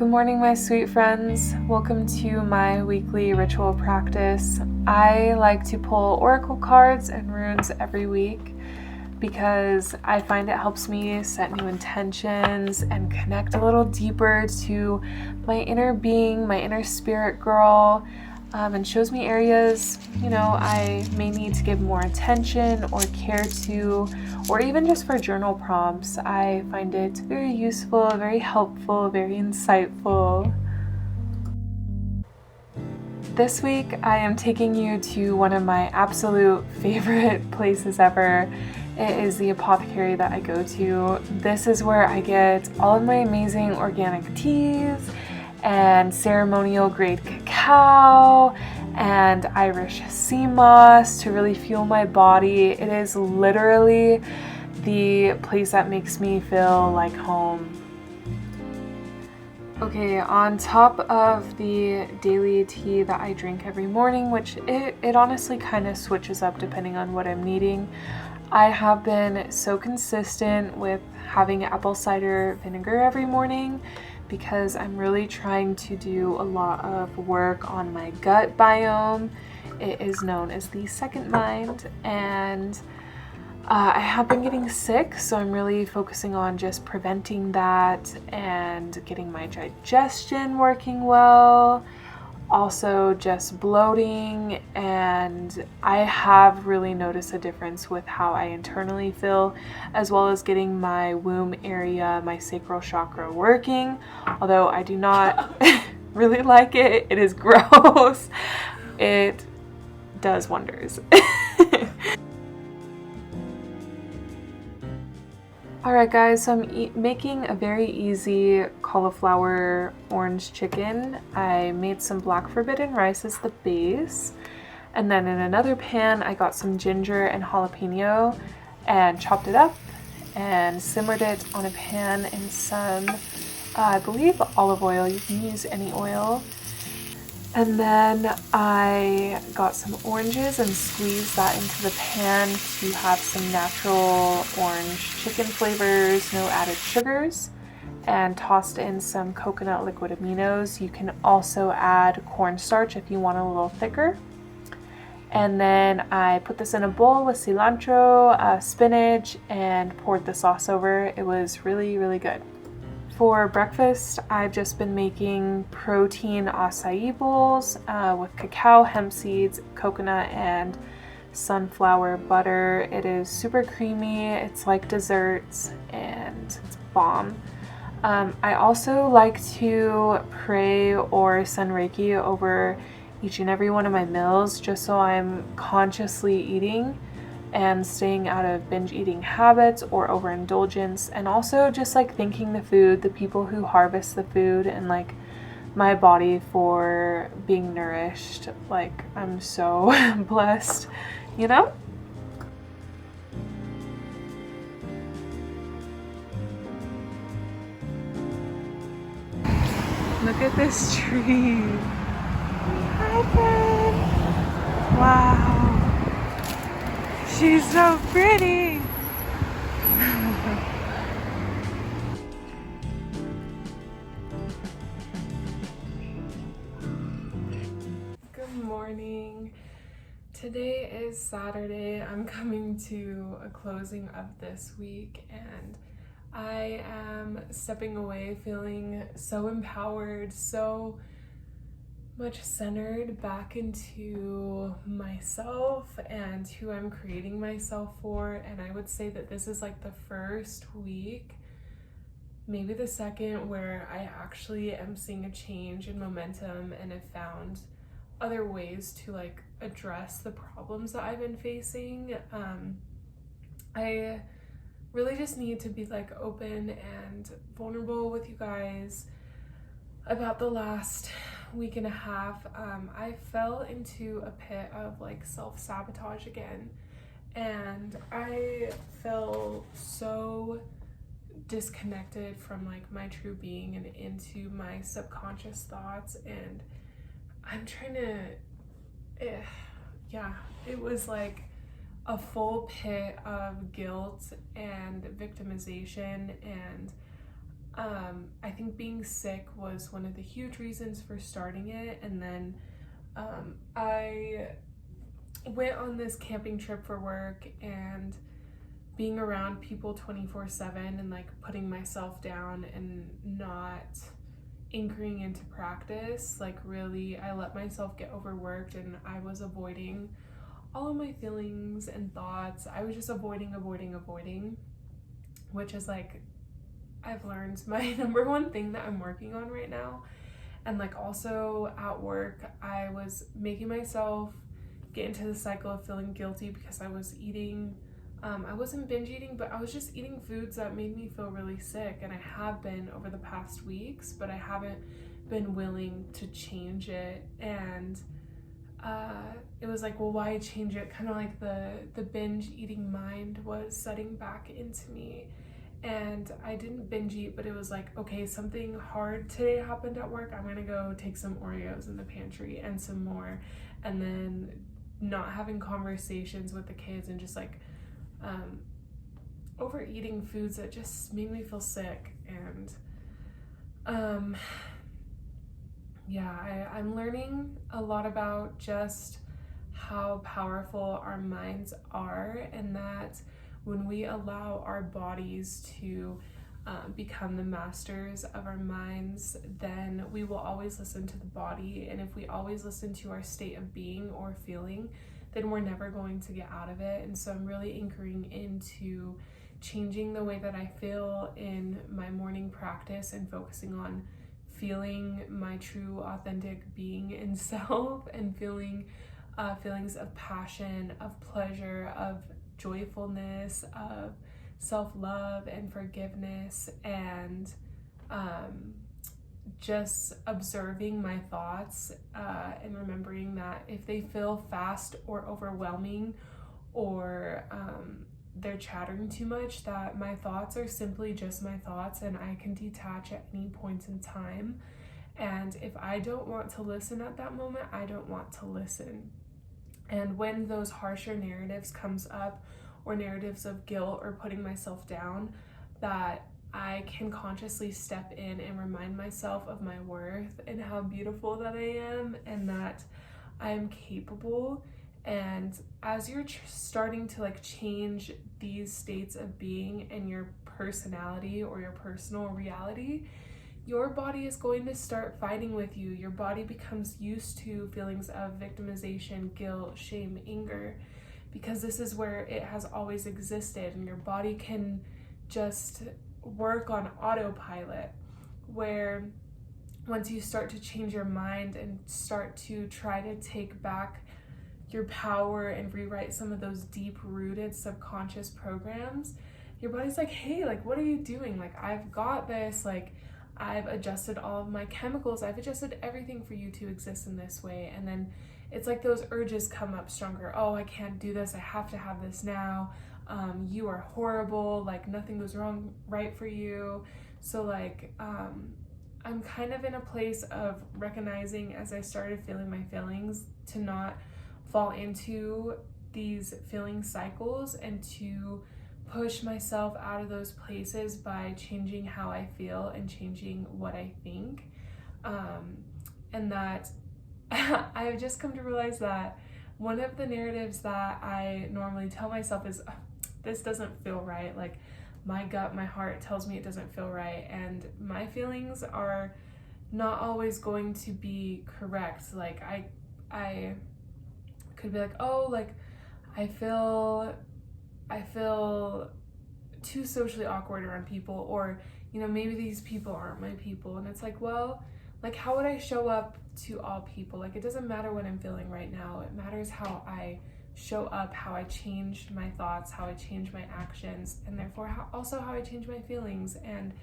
Good morning, my sweet friends. Welcome to my weekly ritual practice. I like to pull oracle cards and runes every week because I find it helps me set new intentions and connect a little deeper to my inner being, my inner spirit girl, and shows me areas, I may need to give more attention or care to, or even just for journal prompts. I find it very useful, very helpful, very insightful. This week, I am taking you to one of my absolute favorite places ever. It is the apothecary that I go to. This is where I get all of my amazing organic teas and ceremonial grade cacao and Irish sea moss to really fuel my body. It is literally the place that makes me feel like home. Okay, on top of the daily tea that I drink every morning, which it honestly kind of switches up depending on what I'm needing, I have been so consistent with having apple cider vinegar every morning because I'm really trying to do a lot of work on my gut biome. It is known as the second mind, and I have been getting sick, so I'm really focusing on just preventing that and getting my digestion working well. Also just bloating, and I have really noticed a difference with how I internally feel, as well as getting my womb area, my sacral chakra working, although I do not really like it. It is gross. It does wonders. Alright guys, so I'm making a very easy cauliflower orange chicken. I made some black forbidden rice as the base, and then in another pan I got some ginger and jalapeno and chopped it up and simmered it on a pan in some, I believe, olive oil. You can use any oil. And then I got some oranges and squeezed that into the pan to have some natural orange chicken flavors, no added sugars, and tossed in some coconut liquid aminos. You can also add cornstarch if you want a little thicker. And then I put this in a bowl with cilantro, spinach, and poured the sauce over. It was really, really good. For breakfast, I've just been making protein acai bowls with cacao, hemp seeds, coconut, and sunflower butter. It is super creamy. It's like desserts, and it's bomb. I also like to pray or send Reiki over each and every one of my meals, just so I'm consciously eating and staying out of binge eating habits or overindulgence, and also just like thanking the food, the people who harvest the food, and like my body for being nourished. Like, I'm so blessed, Look at this tree. Hi, friend. Wow. She's so pretty. Good morning. Today is Saturday. I'm coming to a closing of this week, and I am stepping away feeling so empowered, so much centered back into myself and who I'm creating myself for. And I would say that this is like the first week, maybe the second, where I actually am seeing a change in momentum and have found other ways to like address the problems that I've been facing. I really just need to be like open and vulnerable with you guys about the last week and a half. I fell into a pit of like self-sabotage again, and I felt so disconnected from like my true being and into my subconscious thoughts, and I'm trying to it was like a full pit of guilt and victimization, and I think being sick was one of the huge reasons for starting it. And then I went on this camping trip for work, and being around people 24/7 and like putting myself down and not anchoring into practice, like really I let myself get overworked, and I was avoiding all of my feelings and thoughts. I was just avoiding, which is like, I've learned my number one thing that I'm working on right now. And like also at work, I was making myself get into the cycle of feeling guilty because I was eating, I wasn't binge eating, but I was just eating foods that made me feel really sick. And I have been over the past weeks, but I haven't been willing to change it. And it was like, well, why change it? Kind of like the binge eating mind was setting back into me. And I didn't binge eat, but it was like, okay, something hard today happened at work. I'm gonna go take some Oreos in the pantry and some more. And then not having conversations with the kids and just like overeating foods that just made me feel sick. And I'm learning a lot about just how powerful our minds are, and that when we allow our bodies to become the masters of our minds, then we will always listen to the body. And if we always listen to our state of being or feeling, then we're never going to get out of it. And so I'm really anchoring into changing the way that I feel in my morning practice and focusing on feeling my true authentic being and self, and feeling feelings of passion, of pleasure, of joyfulness, of self-love and forgiveness, and just observing my thoughts and remembering that if they feel fast or overwhelming, or they're chattering too much, that my thoughts are simply just my thoughts, and I can detach at any point in time. And if I don't want to listen at that moment, I don't want to listen. And when those harsher narratives comes up, or narratives of guilt or putting myself down, that I can consciously step in and remind myself of my worth and how beautiful that I am, and that I am capable. And as you're starting to like change these states of being and your personality or your personal reality, your body is going to start fighting with you. Your body becomes used to feelings of victimization, guilt, shame, anger, because this is where it has always existed. And your body can just work on autopilot, where once you start to change your mind and start to try to take back your power and rewrite some of those deep-rooted subconscious programs, your body's like, hey, like, what are you doing? Like, I've got this, like, I've adjusted all of my chemicals, I've adjusted everything for you to exist in this way. And then it's like those urges come up stronger. Oh, I can't do this, I have to have this now. You are horrible, like nothing goes wrong right for you. So like I'm kind of in a place of recognizing, as I started feeling my feelings, to not fall into these feeling cycles, and to push myself out of those places by changing how I feel and changing what I think. And that I've just come to realize that one of the narratives that I normally tell myself is, this doesn't feel right. Like, my gut, my heart tells me it doesn't feel right, and my feelings are not always going to be correct. Like, I could be like, oh, like I feel too socially awkward around people, or maybe these people aren't my people. And it's like, well, like, how would I show up to all people? Like, it doesn't matter what I'm feeling right now. It matters how I show up, how I change my thoughts, how I change my actions, and therefore also how I change my feelings. And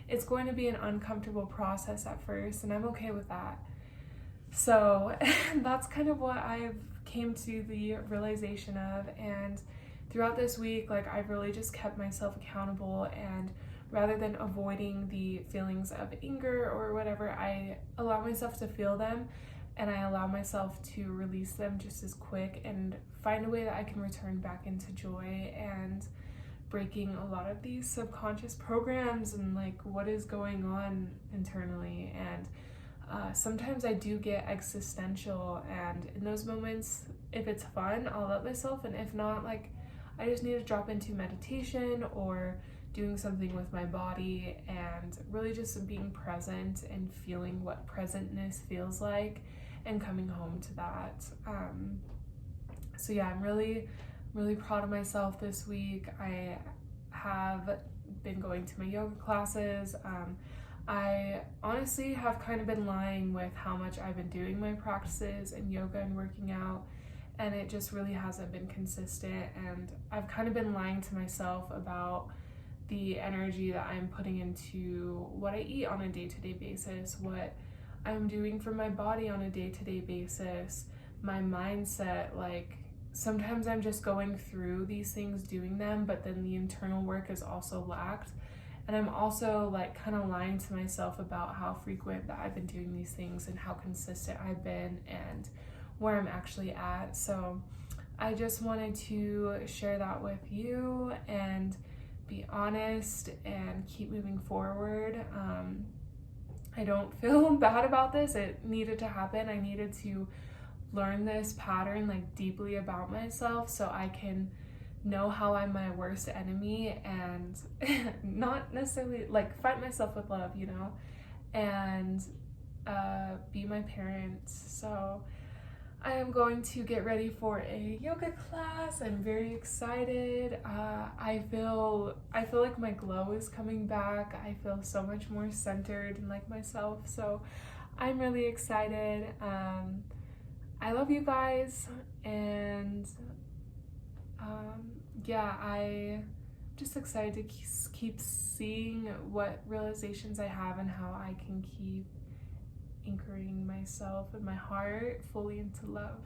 it's going to be an uncomfortable process at first, and I'm okay with that. So that's kind of what I've came to the realization of. And throughout this week, like, I've really just kept myself accountable, and rather than avoiding the feelings of anger or whatever, I allow myself to feel them, and I allow myself to release them just as quick and find a way that I can return back into joy, and breaking a lot of these subconscious programs and like what is going on internally. And sometimes I do get existential, and in those moments, if it's fun, I'll let myself, and if not, like I just need to drop into meditation or doing something with my body and really just being present and feeling what presentness feels like and coming home to that. So yeah, I'm really proud of myself this week. I have been going to my yoga classes. I honestly have kind of been lying with how much I've been doing my practices and yoga and working out, and it just really hasn't been consistent. And I've kind of been lying to myself about the energy that I'm putting into what I eat on a day-to-day basis, what I'm doing for my body on a day-to-day basis, my mindset. Like sometimes I'm just going through these things, doing them, but then the internal work is also lacked. And I'm also like kind of lying to myself about how frequent that I've been doing these things and how consistent I've been and where I'm actually at. So I just wanted to share that with you and be honest and keep moving forward. I don't feel bad about this. It needed to happen. I needed to learn this pattern like deeply about myself so I can know how I'm my worst enemy and not necessarily like fight myself with love, you know, and be my parent. So I am going to get ready for a yoga class. I'm very excited. I feel like my glow is coming back. I feel so much more centered and like myself. So I'm really excited. I love you guys, and yeah, I'm just excited to keep seeing what realizations I have and how I can keep anchoring myself and my heart fully into love.